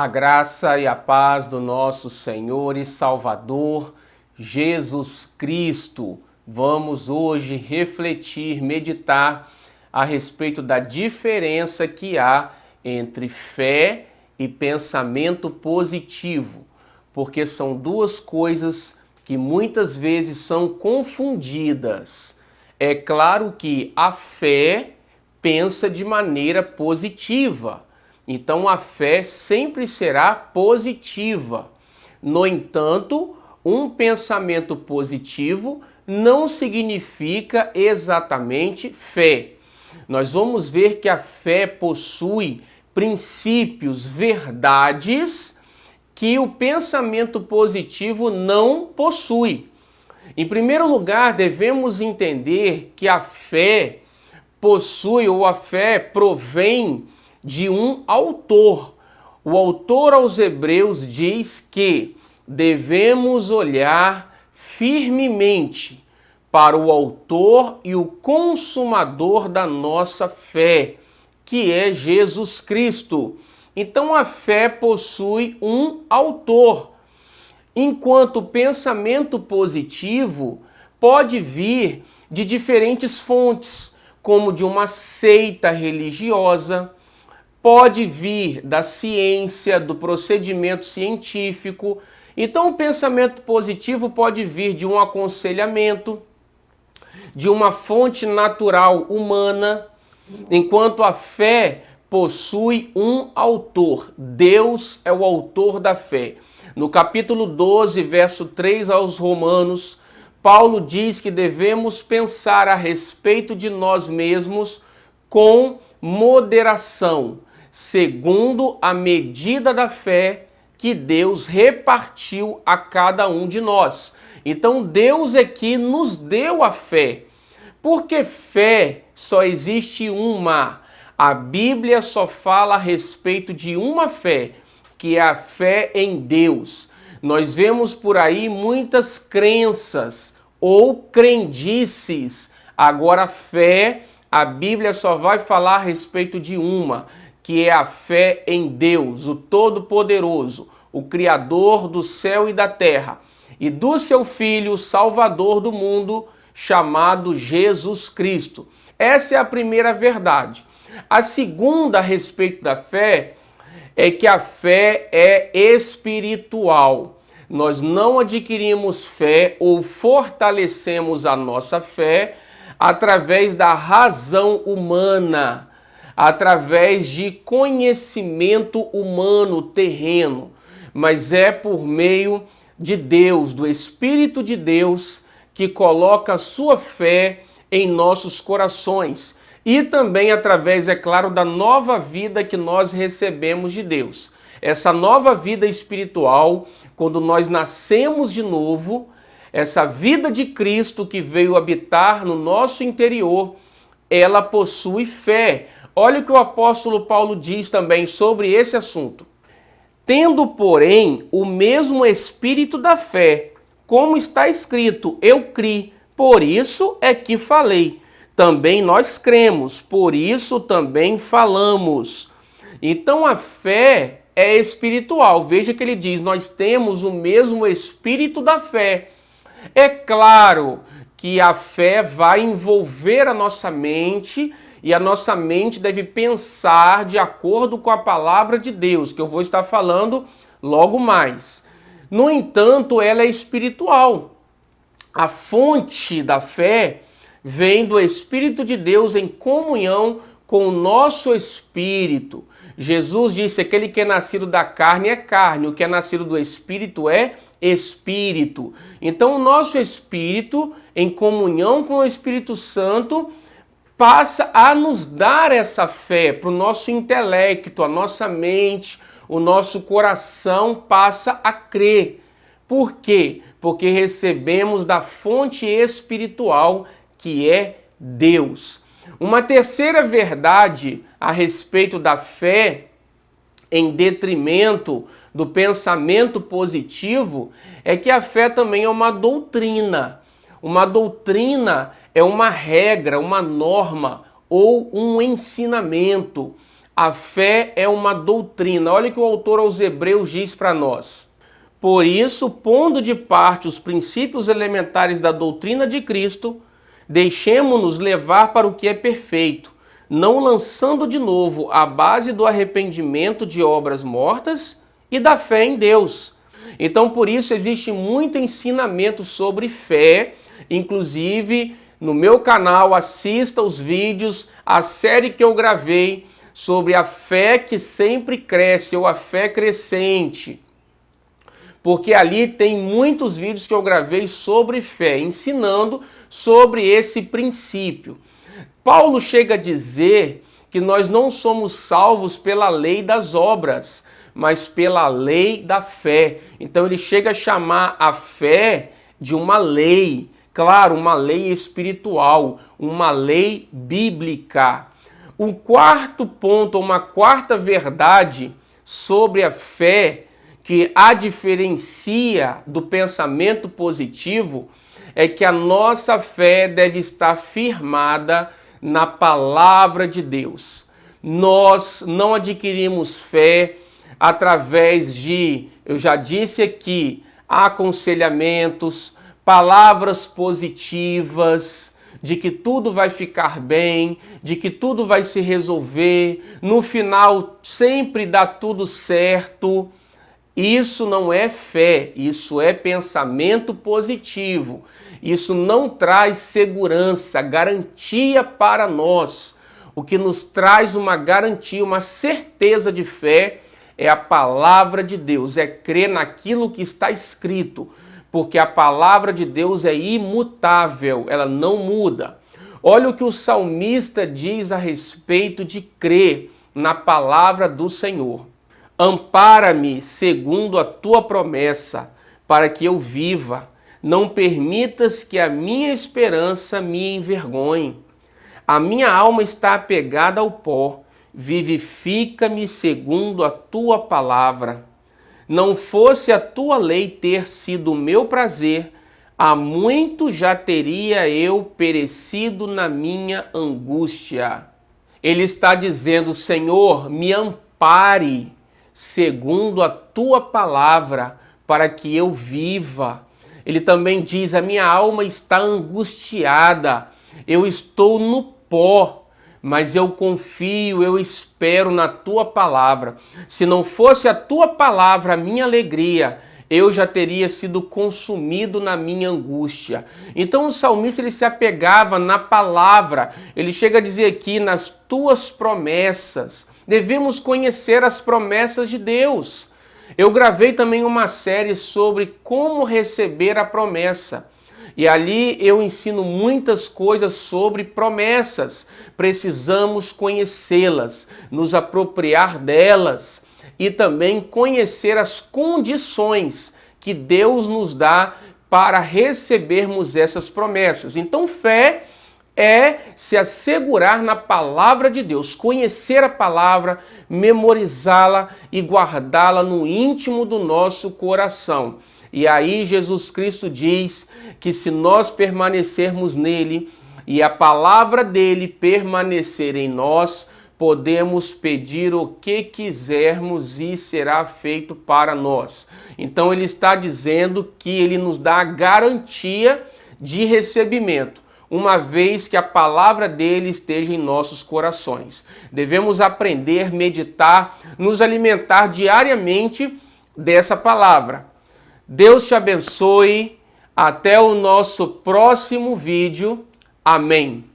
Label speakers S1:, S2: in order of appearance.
S1: A graça e a paz do nosso Senhor e Salvador, Jesus Cristo. Vamos hoje refletir, meditar a respeito da diferença que há entre fé e pensamento positivo, porque são duas coisas que muitas vezes são confundidas. É claro que a fé pensa de maneira positiva. Então a fé sempre será positiva. No entanto, um pensamento positivo não significa exatamente fé. Nós vamos ver que a fé possui princípios, verdades que o pensamento positivo não possui. Em primeiro lugar, devemos entender que a fé possui ou a fé provém de um autor. O autor aos Hebreus diz que devemos olhar firmemente para o autor e o consumador da nossa fé, que é Jesus Cristo. Então a fé possui um autor, enquanto o pensamento positivo pode vir de diferentes fontes, como de uma seita religiosa, pode vir da ciência, do procedimento científico. Então o pensamento positivo pode vir de um aconselhamento, de uma fonte natural humana, enquanto a fé possui um autor. Deus é o autor da fé. No capítulo 12, verso 3 aos Romanos, Paulo diz que devemos pensar a respeito de nós mesmos com moderação, segundo a medida da fé que Deus repartiu a cada um de nós. Então Deus é que nos deu a fé, porque fé só existe uma. A Bíblia só fala a respeito de uma fé, que é a fé em Deus. Nós vemos por aí muitas crenças ou crendices. Agora, fé, a Bíblia só vai falar a respeito de uma, que é a fé em Deus, o Todo-Poderoso, o Criador do céu e da terra, e do seu Filho, o Salvador do mundo, chamado Jesus Cristo. Essa é a primeira verdade. A segunda a respeito da fé é que a fé é espiritual. Nós não adquirimos fé ou fortalecemos a nossa fé através da razão humana, através de conhecimento humano terreno, mas é por meio de Deus, do Espírito de Deus, que coloca a sua fé em nossos corações. E também através, é claro, da nova vida que nós recebemos de Deus. Essa nova vida espiritual, quando nós nascemos de novo, essa vida de Cristo que veio habitar no nosso interior, ela possui fé. Olha o que o apóstolo Paulo diz também sobre esse assunto. Tendo, porém, o mesmo espírito da fé, como está escrito, eu criei, por isso é que falei. Também nós cremos, por isso também falamos. Então a fé é espiritual. Veja que ele diz, nós temos o mesmo espírito da fé. É claro que a fé vai envolver a nossa mente e a nossa mente deve pensar de acordo com a palavra de Deus, que eu vou estar falando logo mais. No entanto, ela é espiritual. A fonte da fé vem do Espírito de Deus em comunhão com o nosso espírito. Jesus disse, aquele que é nascido da carne é carne, o que é nascido do espírito é espírito. Então o nosso espírito, em comunhão com o Espírito Santo, passa a nos dar essa fé para o nosso intelecto, a nossa mente, o nosso coração passa a crer. Por quê? Porque recebemos da fonte espiritual que é Deus. Uma terceira verdade a respeito da fé, em detrimento do pensamento positivo, é que a fé também é uma doutrina. Uma doutrina é uma regra, uma norma ou um ensinamento. A fé é uma doutrina. Olha o que o autor aos Hebreus diz para nós. Por isso, pondo de parte os princípios elementares da doutrina de Cristo, deixemo-nos levar para o que é perfeito, não lançando de novo a base do arrependimento de obras mortas e da fé em Deus. Então, por isso, existe muito ensinamento sobre fé, inclusive no meu canal, assista os vídeos, a série que eu gravei sobre a fé que sempre cresce ou a fé crescente. Porque ali tem muitos vídeos que eu gravei sobre fé, ensinando sobre esse princípio. Paulo chega a dizer que nós não somos salvos pela lei das obras, mas pela lei da fé. Então ele chega a chamar a fé de uma lei, claro, uma lei espiritual, uma lei bíblica. O quarto ponto, uma quarta verdade sobre a fé que a diferencia do pensamento positivo é que a nossa fé deve estar firmada na palavra de Deus. Nós não adquirimos fé através de, eu já disse aqui, aconselhamentos, palavras positivas, de que tudo vai ficar bem, de que tudo vai se resolver, no final sempre dá tudo certo. Isso não é fé, isso é pensamento positivo. Isso não traz segurança, garantia para nós. O que nos traz uma garantia, uma certeza de fé é a palavra de Deus, é crer naquilo que está escrito. Porque a palavra de Deus é imutável, ela não muda. Olha o que o salmista diz a respeito de crer na palavra do Senhor. Ampara-me segundo a tua promessa, para que eu viva. Não permitas que a minha esperança me envergonhe. A minha alma está apegada ao pó. Vivifica-me segundo a tua palavra. Não fosse a tua lei ter sido o meu prazer, há muito já teria eu perecido na minha angústia. Ele está dizendo, Senhor, me ampare segundo a tua palavra, para que eu viva. Ele também diz, a minha alma está angustiada, eu estou no pó, mas eu confio, eu espero na tua palavra. Se não fosse a tua palavra a minha alegria, eu já teria sido consumido na minha angústia. Então o salmista ele se apegava na palavra. Ele chega a dizer aqui, nas tuas promessas. Devemos conhecer as promessas de Deus. Eu gravei também uma série sobre como receber a promessa. E ali eu ensino muitas coisas sobre promessas. Precisamos conhecê-las, nos apropriar delas e também conhecer as condições que Deus nos dá para recebermos essas promessas. Então, fé é se assegurar na palavra de Deus, conhecer a palavra, memorizá-la e guardá-la no íntimo do nosso coração. E aí Jesus Cristo diz que se nós permanecermos nele e a palavra dele permanecer em nós, podemos pedir o que quisermos e será feito para nós. Então ele está dizendo que ele nos dá a garantia de recebimento, uma vez que a palavra dele esteja em nossos corações. Devemos aprender, meditar, nos alimentar diariamente dessa palavra. Deus te abençoe. Até o nosso próximo vídeo. Amém.